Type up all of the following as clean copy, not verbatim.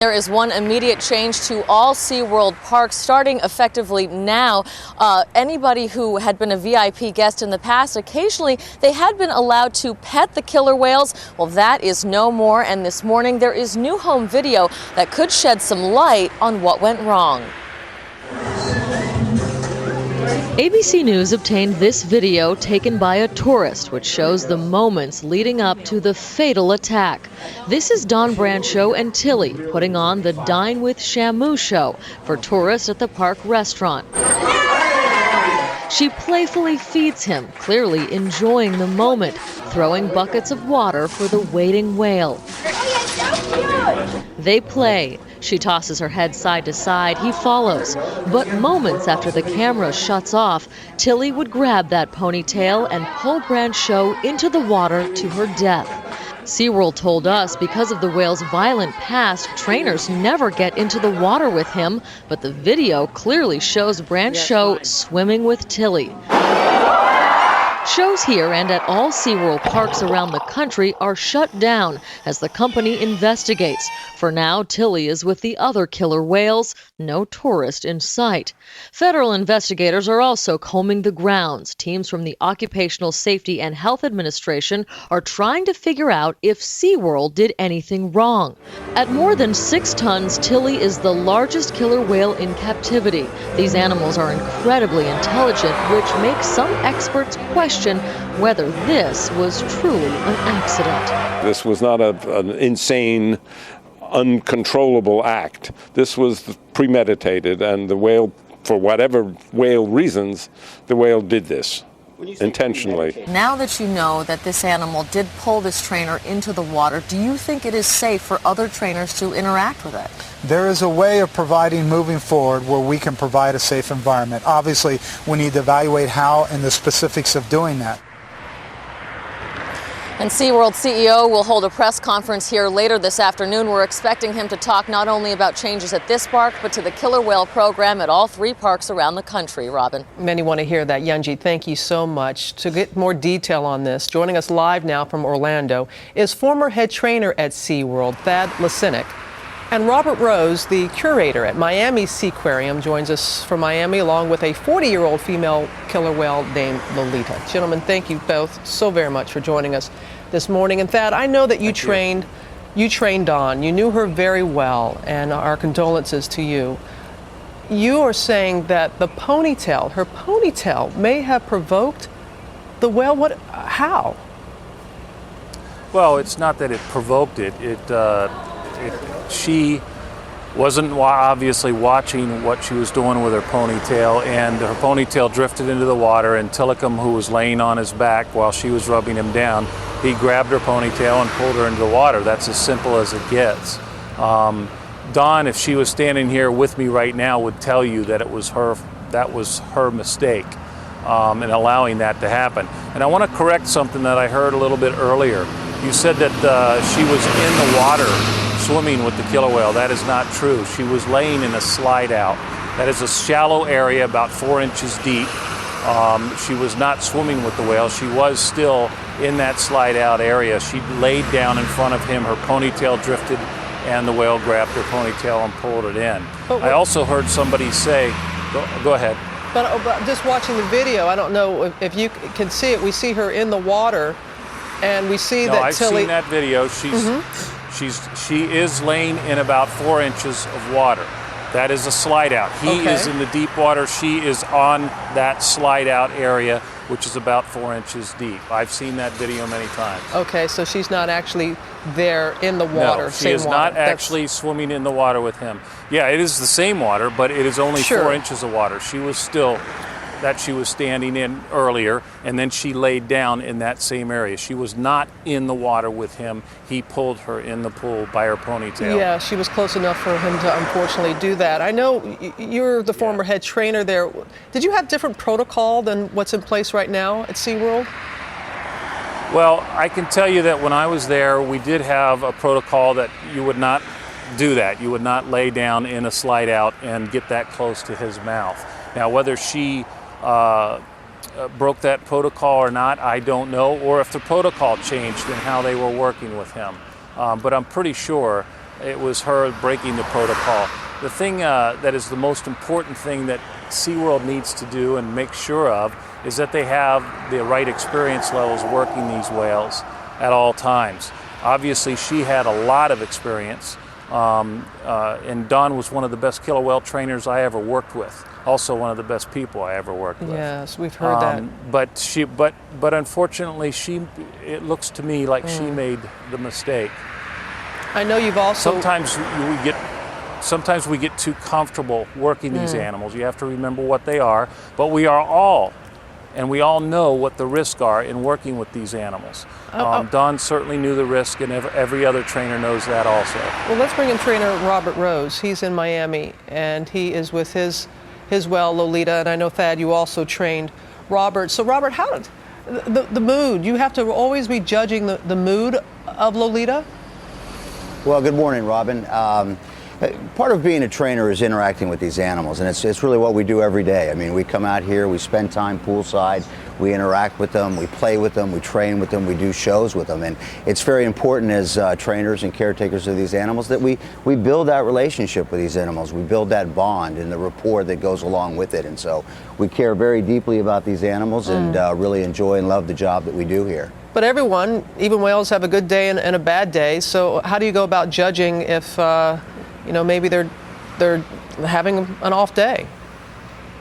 There is one immediate change to all SeaWorld parks starting effectively now. Anybody who had been a VIP guest in the past, occasionally they had been allowed to pet the killer whales. Well, that is no more, and this morning there is new home video that could shed some light on what went wrong. ABC News obtained this video taken by a tourist, which shows the moments leading up to the fatal attack. This is Don Brancho and Tilly putting on the Dine with Shamu show for tourists at the park restaurant. She playfully feeds him, clearly enjoying the moment, throwing buckets of water for the waiting whale. They play. She tosses her head side to side. He follows. But moments after the camera shuts off, Tilly would grab that ponytail and pull Brancho into the water to her death. SeaWorld told us because of the whale's violent past, trainers never get into the water with him. But the video clearly shows Brancho swimming with Tilly. Shows here and at all SeaWorld parks around the country are shut down as the company investigates. For now, Tilly is with the other killer whales, no tourist in sight. Federal investigators are also combing the grounds. Teams from the Occupational Safety and Health Administration are trying to figure out if SeaWorld did anything wrong. At more than 6 tons, Tilly is the largest killer whale in captivity. These animals are incredibly intelligent, which makes some experts question whether this was truly an accident. This was not an insane, uncontrollable act. This was premeditated, and the whale, for whatever whale reasons, the whale did this intentionally. Now that you know that this animal did pull this trainer into the water, do you think it is safe for other trainers to interact with it? There is a way of providing moving forward where we can provide a safe environment. Obviously, we need to evaluate how and the specifics of doing that. And SeaWorld CEO will hold a press conference here later this afternoon. We're expecting him to talk not only about changes at this park, but to the killer whale program at all 3 parks around the country. Robin. Many want to hear that. Yunji, thank you so much. To get more detail on this, joining us live now from Orlando is former head trainer at SeaWorld, Thad Lasinick. And Robert Rose, the curator at Miami Seaquarium, joins us from Miami along with a 40-year-old female killer whale named Lolita. Gentlemen, thank you both so very much for joining us this morning. And Thad, I know that you trained Dawn. You knew her very well, and our condolences to you. You are saying that her ponytail may have provoked the whale. How? Well, it's not that it provoked it. She wasn't obviously watching what she was doing with her ponytail, and her ponytail drifted into the water, and Tillicum, who was laying on his back while she was rubbing him down, he grabbed her ponytail and pulled her into the water. That's as simple as it gets. Dawn, if she was standing here with me right now, would tell you that that was her mistake in allowing that to happen. And I want to correct something that I heard a little bit earlier. You said that she was in the water swimming with the killer whale. That is not true. She was laying in a slide out. That is a shallow area about 4 inches deep. She was not swimming with the whale. She was still in that slide out area. She laid down in front of him. Her ponytail drifted, and the whale grabbed her ponytail and pulled it in. I also heard somebody say, go ahead. But just watching the video, I don't know if you can see it. We see her in the water, and we see that I've Tilly. seen that video. She is laying in about 4 inches of water. That is a slide out. He is in the deep water. She is on that slide out area, which is about 4 inches deep. I've seen that video many times. Okay, so she's not actually there in the water. No, she is not actually swimming in the water with him. Yeah, it is the same water, but it is only 4 inches of water. She was standing in earlier, and then she laid down in that same area. She was not in the water with him. He pulled her in the pool by her ponytail. Yeah, she was close enough for him to unfortunately do that. I know you're the former head trainer there. Did you have different protocol than what's in place right now at SeaWorld? Well, I can tell you that when I was there, we did have a protocol that you would not do that. You would not lay down in a slide out and get that close to his mouth. Now, whether she broke that protocol or not, I don't know, or if the protocol changed in how they were working with him. But I'm pretty sure it was her breaking the protocol. The thing that is the most important thing that SeaWorld needs to do and make sure of is that they have the right experience levels working these whales at all times. Obviously, she had a lot of experience, and Dawn was one of the best killer whale trainers I ever worked with. Also, one of the best people I ever worked with. Yes, we've heard that. But unfortunately, it looks to me like she made the mistake. I know you've also. Sometimes we get too comfortable working these animals. You have to remember what they are, but we all know what the risks are in working with these animals. Dawn certainly knew the risk, and every other trainer knows that also. Well, let's bring in trainer Robert Rose. He's in Miami, and he is with his whale, Lolita, and I know, Thad, you also trained Robert. So, Robert, how did the mood? You have to always be judging the mood of Lolita? Well, good morning, Robin. Part of being a trainer is interacting with these animals, and it's really what we do every day. I mean, we come out here, we spend time poolside, we interact with them, we play with them, we train with them, we do shows with them, and it's very important as trainers and caretakers of these animals that we build that relationship with these animals. We build that bond and the rapport that goes along with it, and so we care very deeply about these animals and really enjoy and love the job that we do here. But everyone, even whales, have a good day and a bad day. So how do you go about judging if maybe they're having an off day?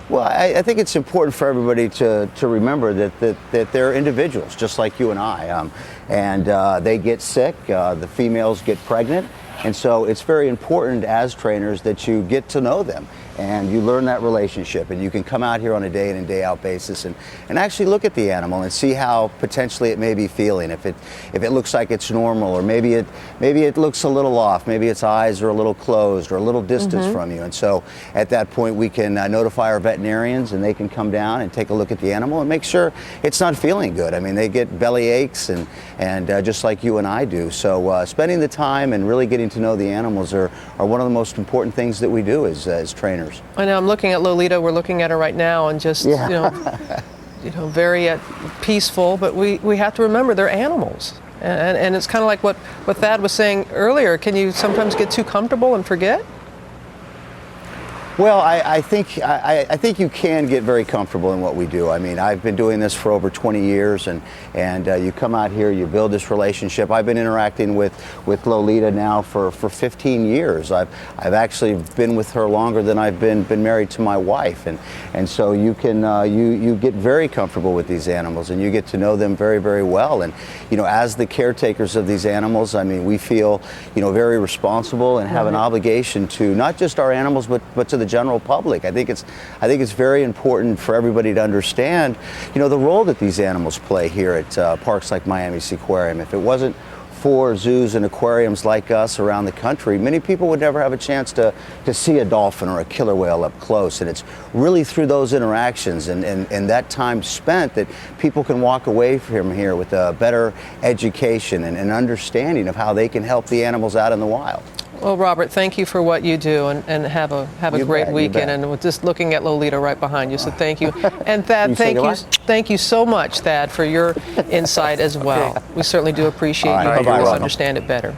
Well, I think it's important for everybody to remember that they're individuals, just like you and I, and they get sick, the females get pregnant, and so it's very important as trainers that you get to know them and you learn that relationship, and you can come out here on a day in and day out basis and actually look at the animal and see how potentially it may be feeling, if it looks like it's normal, or maybe it looks a little off, maybe its eyes are a little closed or a little distance from you, and so at that point we can notify our veterinarians, and they can come down and take a look at the animal and make sure it's not feeling good. I mean, they get belly aches and just like you and I do, so spending the time and really getting to know the animals are one of the most important things that we do as trainers. I know, I'm looking at Lolita, we're looking at her right now, and just, very peaceful, but we have to remember they're animals. And it's kind of like what Thad was saying earlier. Can you sometimes get too comfortable and forget? Well, I think you can get very comfortable in what we do. I mean, I've been doing this for over 20 years, and you come out here, you build this relationship. I've been interacting with Lolita now for 15 years. I've actually been with her longer than I've been married to my wife, and so you can you get very comfortable with these animals, and you get to know them very, very well. And as the caretakers of these animals, I mean, we feel very responsible and have an obligation to not just our animals, but to the general public. I think it's very important for everybody to understand, the role that these animals play here at parks like Miami Seaquarium. If it wasn't for zoos and aquariums like us around the country, many people would never have a chance to see a dolphin or a killer whale up close. And it's really through those interactions and that time spent that people can walk away from here with a better education and an understanding of how they can help the animals out in the wild. Well, Robert, thank you for what you do, and have a great weekend. And we're just looking at Lolita right behind you, so thank you. And Thad, thank you so much, Thad, for your insight as well. We certainly do appreciate you helping us understand it better.